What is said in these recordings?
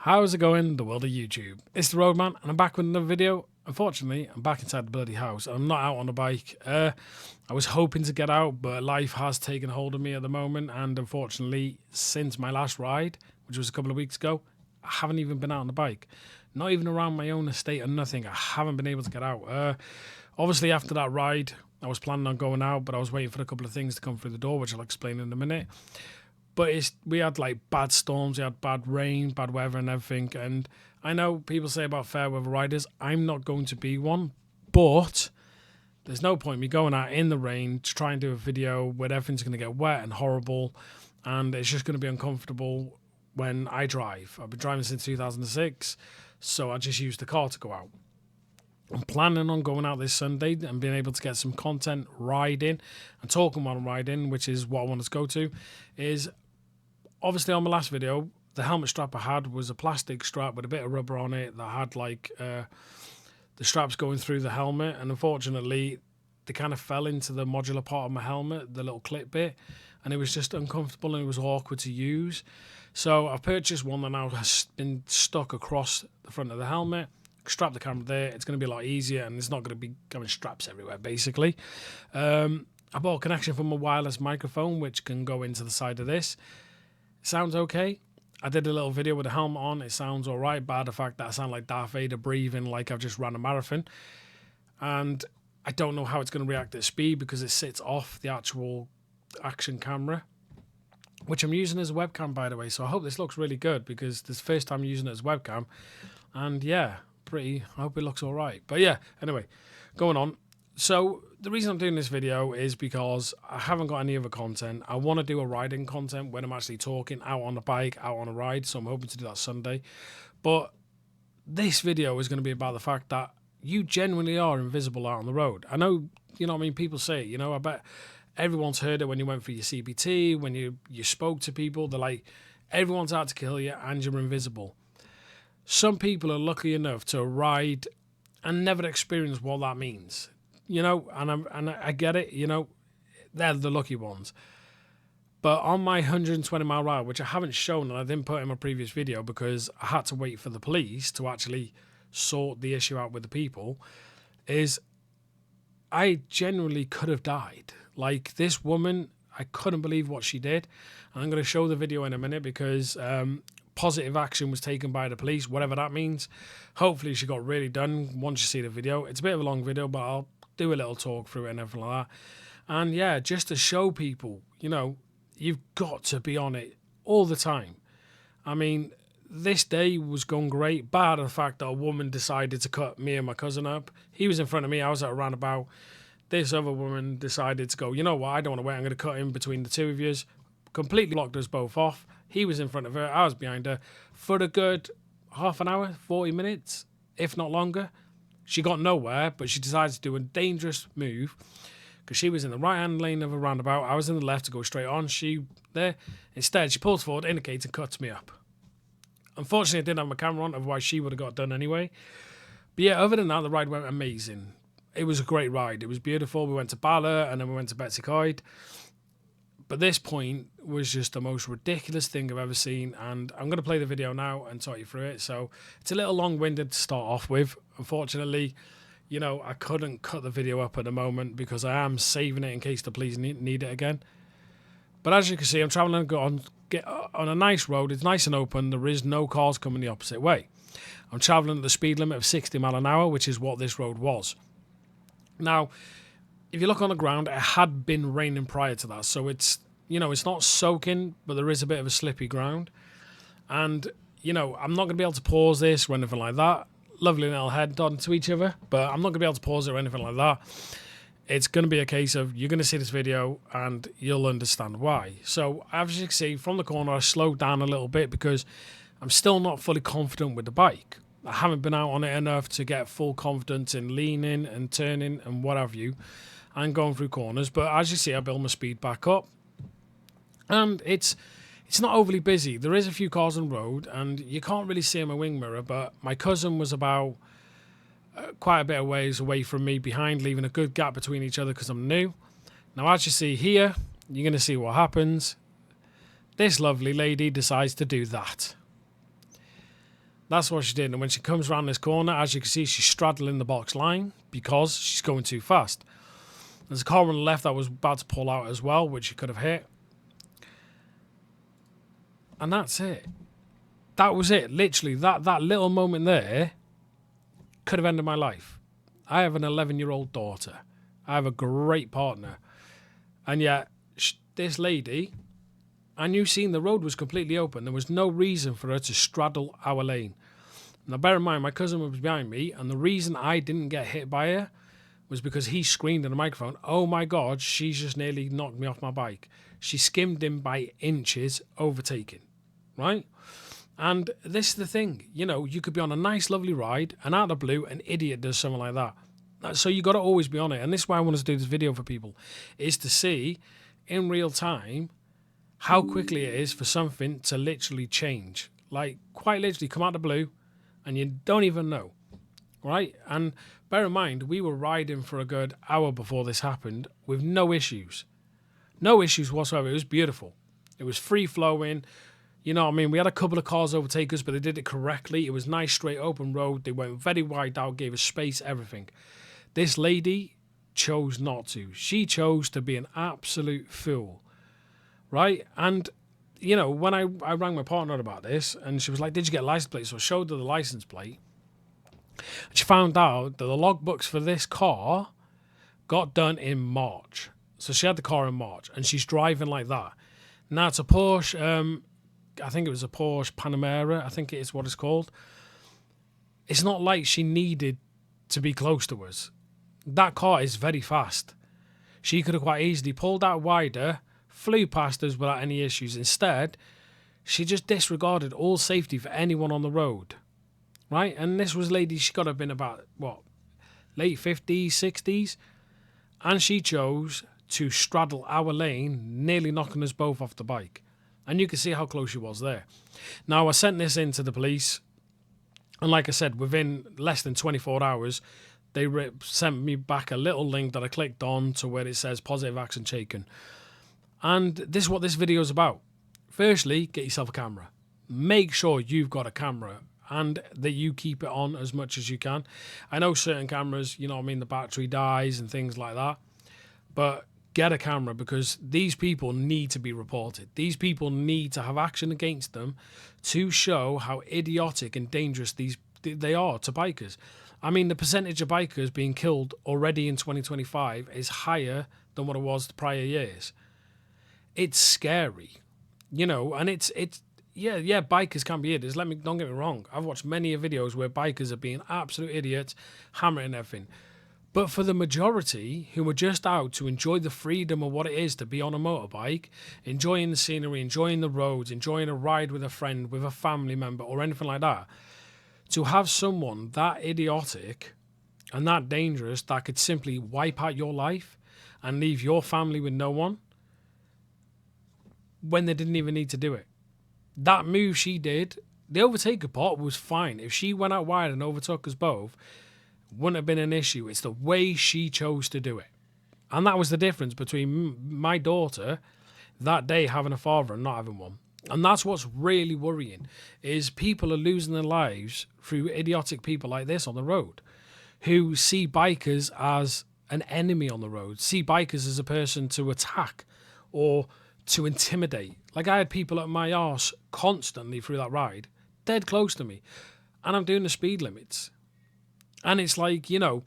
How's it going, the world of YouTube? It's the Roadman, and I'm back with another video. Unfortunately, I'm back inside the bloody house. I'm not out on a bike. I was hoping to get out, but life has taken hold of me at the moment, and unfortunately, since my last ride, which was a couple of weeks ago, I haven't even been out on the bike. Not even around my own estate or nothing. I haven't been able to get out. Obviously, after that ride, I was planning on going out, but I was waiting for a couple of things to come through the door, which I'll explain in a minute. But we had like bad storms, we had bad rain, bad weather and everything. And I know people say about fair weather riders, I'm not going to be one. But there's no point me going out in the rain to try and do a video where everything's going to get wet and horrible. And it's just going to be uncomfortable when I drive. I've been driving since 2006, so I just use the car to go out. I'm planning on going out this Sunday and being able to get some content riding and talking while I'm riding, which is what I want us to go to. Is obviously on my last video, the helmet strap I had was a plastic strap with a bit of rubber on it that had like the straps going through the helmet, and unfortunately they kind of fell into the modular part of my helmet, the little clip bit, and it was just uncomfortable and it was awkward to use. So I've purchased one that now has been stuck across the front of the helmet. Strap the camera there, it's going to be a lot easier and it's not going to be going straps everywhere basically. I bought a connection from a wireless microphone which can go into the side of this. Sounds okay. I did a little video with the helmet on. It sounds all right, bar the fact that I sound like Darth Vader breathing like I've just ran a marathon. And I don't know how it's going to react at speed because it sits off the actual action camera, which I'm using as a webcam, by the way. So I hope this looks really good because this is the first time using it as a webcam. And yeah, I hope it looks all right. But yeah, anyway, going on. So the reason I'm doing this video is because I haven't got any other content. I want to do a riding content when I'm actually talking out on a bike, out on a ride. So I'm hoping to do that Sunday. But this video is going to be about the fact that you genuinely are invisible out on the road. I know, you know what I mean? People say it, you know, I bet everyone's heard it when you went for your CBT, when you spoke to people. They're like, everyone's out to kill you and you're invisible. Some people are lucky enough to ride and never experience what that means. You know, and I get it, you know, they're the lucky ones. But on my 120-mile ride, which I haven't shown and I didn't put in my previous video because I had to wait for the police to actually sort the issue out with the people, is I genuinely could have died. Like this woman, I couldn't believe what she did. And I'm going to show the video in a minute because positive action was taken by the police, whatever that means. Hopefully she got really done once you see the video. It's a bit of a long video, but I'll do a little talk through it and everything like that. And yeah, just to show people, you know, you've got to be on it all the time. I mean, this day was going great, bar the fact that a woman decided to cut me and my cousin up. He was in front of me, I was at a roundabout. This other woman decided to go, you know what, I don't want to wait, I'm going to cut in between the two of yous. Completely blocked us both off. He was in front of her, I was behind her for a good half an hour, 40 minutes, if not longer. She got nowhere, but she decided to do a dangerous move because she was in the right-hand lane of a roundabout. I was in the left to go straight on. Instead, she pulls forward, indicates, and cuts me up. Unfortunately, I didn't have my camera on, otherwise she would have got done anyway. But yeah, other than that, the ride went amazing. It was a great ride. It was beautiful. We went to Bala and then we went to Betsy Coed. But this point was just the most ridiculous thing I've ever seen, and I'm going to play the video now and talk you through it. So it's a little long-winded to start off with. Unfortunately, you know, I couldn't cut the video up at the moment because I am saving it in case the police need it again. But as you can see, I'm traveling on a nice road. It's nice and open. There is no cars coming the opposite way. I'm traveling at the speed limit of 60 miles an hour, which is what this road was. Now, if you look on the ground, it had been raining prior to that. So it's, you know, it's not soaking, but there is a bit of a slippy ground. And, you know, I'm not going to be able to pause this or anything like that. Lovely little head on to each other, but I'm not going to be able to pause it or anything like that. It's going to be a case of you're going to see this video and you'll understand why. So as you can see from the corner, I slowed down a little bit because I'm still not fully confident with the bike. I haven't been out on it enough to get full confidence in leaning and turning and what have you and going through corners. But as you see, I build my speed back up. And it's not overly busy. There is a few cars on the road, and you can't really see in my wing mirror, but my cousin was about quite a bit of ways away from me behind, leaving a good gap between each other because I'm new. Now, as you see here, you're going to see what happens. This lovely lady decides to do that. That's what she did. And when she comes around this corner, as you can see, she's straddling the box line because she's going too fast. There's a car on the left that was about to pull out as well, which she could have hit. And that's it. That was it. Literally, that little moment there could have ended my life. I have an 11-year-old daughter. I have a great partner. And yet, this lady, and you've seen the road was completely open. There was no reason for her to straddle our lane. Now, bear in mind, my cousin was behind me, and the reason I didn't get hit by her was because he screamed in the microphone, "Oh my God, she's just nearly knocked me off my bike." She skimmed him by inches, overtaking, right? And this is the thing, you know, you could be on a nice, lovely ride, and out of the blue, an idiot does something like that. So you got to always be on it. And this is why I wanted to do this video for people, is to see in real time how quickly it is for something to literally change. Like, quite literally come out of the blue, and you don't even know, right? And bear in mind, we were riding for a good hour before this happened with no issues. No issues whatsoever. It was beautiful. It was free-flowing. You know what I mean? We had a couple of cars overtake us, but they did it correctly. It was nice, straight, open road. They went very wide out, gave us space, everything. This lady chose not to. She chose to be an absolute fool, right? And, you know, when I rang my partner about this, and she was like, "Did you get a license plate?" So I showed her the license plate. And she found out that the logbooks for this car got done in March. So she had the car in March, and she's driving like that. Now, it's a Porsche, I think it was a Porsche Panamera, I think it is what it's called. It's not like she needed to be close to us. That car is very fast. She could have quite easily pulled out wider, flew past us without any issues. Instead, she just disregarded all safety for anyone on the road, right? And this was a lady, she got to have been about, what, late 50s, 60s? And she chose to straddle our lane, nearly knocking us both off the bike. And you can see how close she was there. Now, I sent this in to the police. And like I said, within less than 24 hours, they sent me back a little link that I clicked on to where it says positive action taken. And this is what this video is about. Firstly, get yourself a camera. Make sure you've got a camera and that you keep it on as much as you can. I know certain cameras, you know what I mean, the battery dies and things like that. But get a camera, because these people need to be reported. These people need to have action against them to show how idiotic and dangerous they are to bikers. I mean, the percentage of bikers being killed already in 2025 is higher than what it was the prior years. It's scary, you know, and it's yeah, bikers can be idiots. Don't get me wrong. I've watched many videos where bikers are being absolute idiots, hammering everything. But for the majority who are just out to enjoy the freedom of what it is to be on a motorbike, enjoying the scenery, enjoying the roads, enjoying a ride with a friend, with a family member or anything like that, to have someone that idiotic and that dangerous that could simply wipe out your life and leave your family with no one when they didn't even need to do it. That move she did, the overtaker part was fine. If she went out wide and overtook us both, wouldn't have been an issue. It's the way she chose to do it. And that was the difference between my daughter that day having a father and not having one. And that's what's really worrying, is people are losing their lives through idiotic people like this on the road, who see bikers as an enemy on the road, see bikers as a person to attack or to intimidate. Like, I had people at my arse constantly through that ride, dead close to me, and I'm doing the speed limits. And it's like, you know,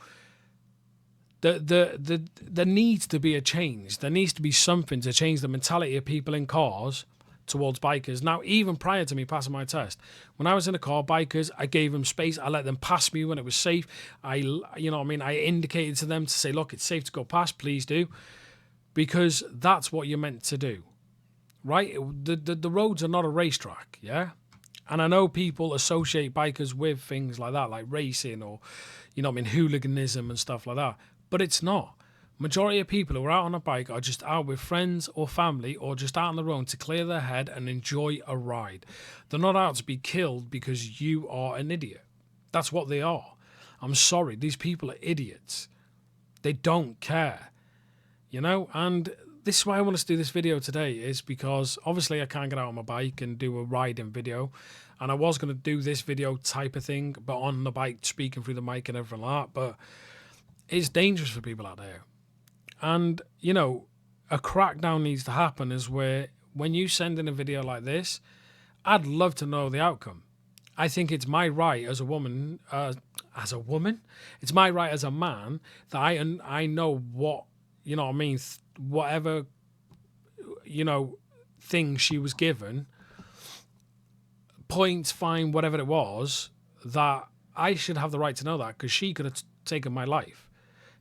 there needs to be a change. There needs to be something to change the mentality of people in cars towards bikers. Now, even prior to me passing my test, when I was in a car, bikers, I gave them space. I let them pass me when it was safe. You know what I mean? I indicated to them to say, look, it's safe to go past, please do. Because that's what you're meant to do, right? The roads are not a racetrack, yeah? And I know people associate bikers with things like that, like racing or, you know what I mean, hooliganism and stuff like that. But it's not. Majority of people who are out on a bike are just out with friends or family or just out on their own to clear their head and enjoy a ride. They're not out to be killed because you are an idiot. That's what they are. I'm sorry. These people are idiots. They don't care, you know? And this is why I want to do this video today, is because obviously I can't get out on my bike and do a riding video. And I was going to do this video type of thing, but on the bike, speaking through the mic and everything like that. But it's dangerous for people out there. And, you know, a crackdown needs to happen is where when you send in a video like this, I'd love to know the outcome. I think it's my right as a woman, it's my right as a man that I know what, you know what I mean, whatever, you know, thing she was given, points, fine, whatever it was, that I should have the right to know that, because she could have taken my life.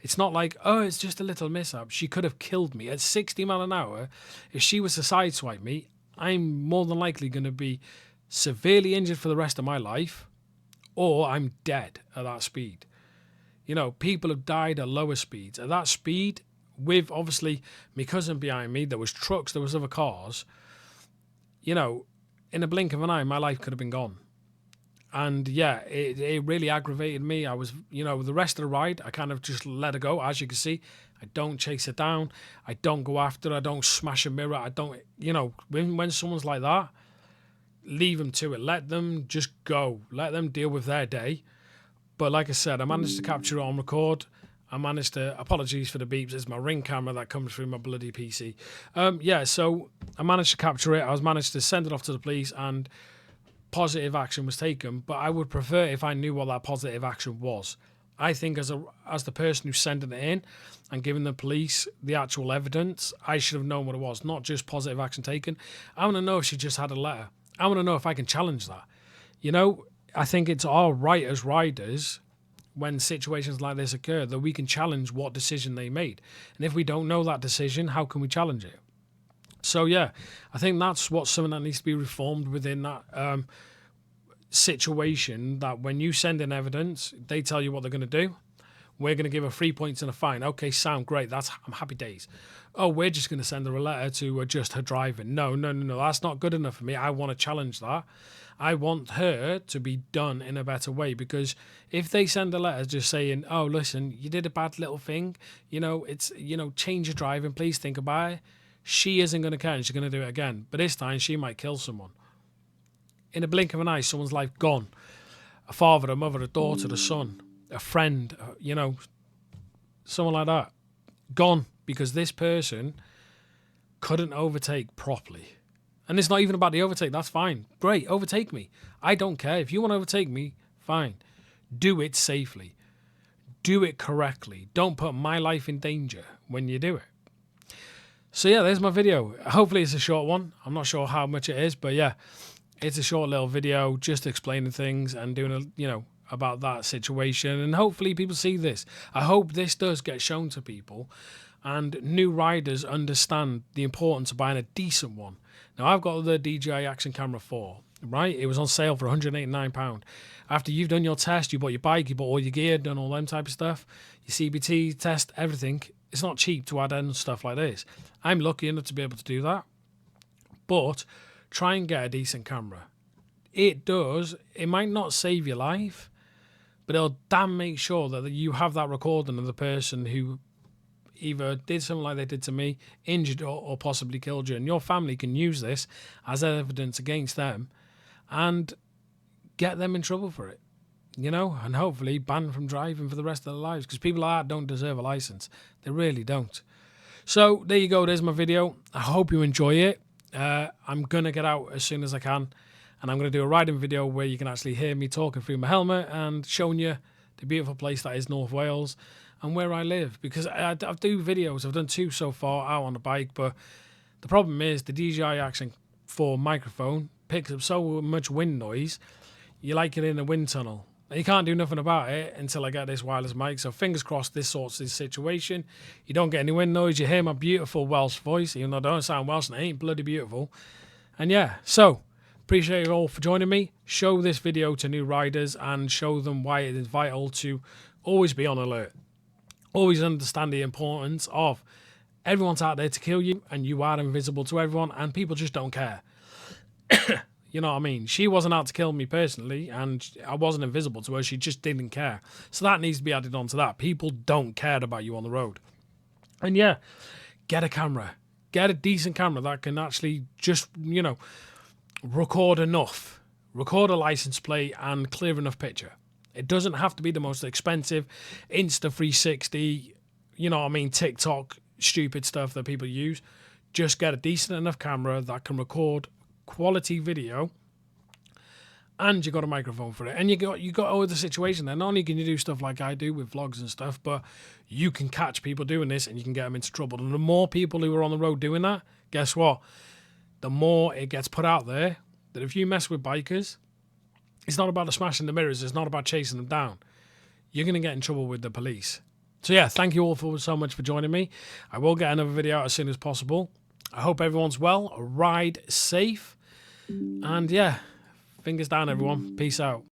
It's not like, oh, it's just a little mishap. She could have killed me at 60 miles an hour. If she was to sideswipe me, I'm more than likely going to be severely injured for the rest of my life, or I'm dead at that speed. You know, people have died at lower speeds. At that speed, with obviously my cousin behind me, there was trucks, there was other cars. You know, in a blink of an eye, my life could have been gone. And yeah, it really aggravated me. I was, you know, the rest of the ride, I kind of just let her go. As you can see, I don't chase her down. I don't go after her. I don't smash a mirror. I don't, you know, when someone's like that, leave them to it. Let them just go. Let them deal with their day. But like I said, I managed to capture it on record. I managed to, apologies for the beeps, it's my Ring camera that comes through my bloody PC. Yeah, so I managed to capture it. I managed to send it off to the police and positive action was taken. But I would prefer if I knew what that positive action was. I think as the person who's sending it in and giving the police the actual evidence, I should have known what it was, not just positive action taken. I want to know if she just had a letter. I want to know if I can challenge that. You know, I think it's our right as riders, when situations like this occur, that we can challenge what decision they made. And if we don't know that decision, how can we challenge it? So yeah, I think that's something that needs to be reformed within that situation, that when you send in evidence, they tell you what they're going to do. We're going to give her 3 points and a fine. Okay, sound great. I'm happy days. Oh, we're just going to send her a letter to adjust her driving. No. That's not good enough for me. I want to challenge that. I want her to be done in a better way, because if they send a letter just saying, oh, listen, you did a bad little thing, you know, it's, you know, change your driving, please think about it. She isn't going to care and she's going to do it again. But this time she might kill someone. In a blink of an eye, someone's life gone. A father, a mother, a daughter, a son, a friend, you know, someone like that. Gone because this person couldn't overtake properly. And it's not even about the overtake. That's fine. Great, overtake me. I don't care. If you want to overtake me, fine. Do it safely. Do it correctly. Don't put my life in danger when you do it. So yeah, there's my video. Hopefully it's a short one. I'm not sure how much it is, but yeah, it's a short little video just explaining things and doing about that situation. And hopefully people see this. I hope this does get shown to people and new riders understand the importance of buying a decent one. Now, I've got the DJI Action Camera 4, right? It was on sale for £189. After you've done your test, you bought your bike, you bought all your gear, done all them type of stuff, your CBT test, everything. It's not cheap to add in stuff like this. I'm lucky enough to be able to do that. But try and get a decent camera. It might not save your life, but it'll damn make sure that you have that recording of the person who either did something like they did to me, injured or possibly killed you, and your family can use this as evidence against them and get them in trouble for it, you know, and hopefully banned from driving for the rest of their lives, because people like that don't deserve a license. They really don't. So there you go. There's my video. I hope you enjoy it. I'm going to get out as soon as I can, and I'm going to do a riding video where you can actually hear me talking through my helmet and showing you the beautiful place that is North Wales and where I live, because I do videos. I've done 2 so far out on the bike, but the problem is the DJI Action 4 microphone picks up so much wind noise, you're like you're in a wind tunnel. You can't do nothing about it until I get this wireless mic, so fingers crossed this sorts this situation. You don't get any wind noise, you hear my beautiful Welsh voice, even though I don't sound Welsh and it ain't bloody beautiful. And yeah, so appreciate you all for joining me. Show this video to new riders and show them why it is vital to always be on alert. Always understand the importance of everyone's out there to kill you and you are invisible to everyone and people just don't care. You know what I mean? She wasn't out to kill me personally and I wasn't invisible to her. She just didn't care. So that needs to be added on to that. People don't care about you on the road. And yeah, get a camera. get a decent camera that can actually just, you know, record enough, record a license plate and clear enough picture. It doesn't have to be the most expensive Insta 360, you know what I mean, TikTok stupid stuff that people use. Just get a decent enough camera that can record quality video, and you got a microphone for it, and you got all the situation there. Not only can you do stuff like I do with vlogs and stuff, but you can catch people doing this and you can get them into trouble. And the more people who are on the road doing that, guess what? The more it gets put out there that if you mess with bikers, it's not about smashing the mirrors. It's not about chasing them down. You're going to get in trouble with the police. So yeah, thank you all so much for joining me. I will get another video out as soon as possible. I hope everyone's well. Ride safe. And yeah, fingers down, everyone. Peace out.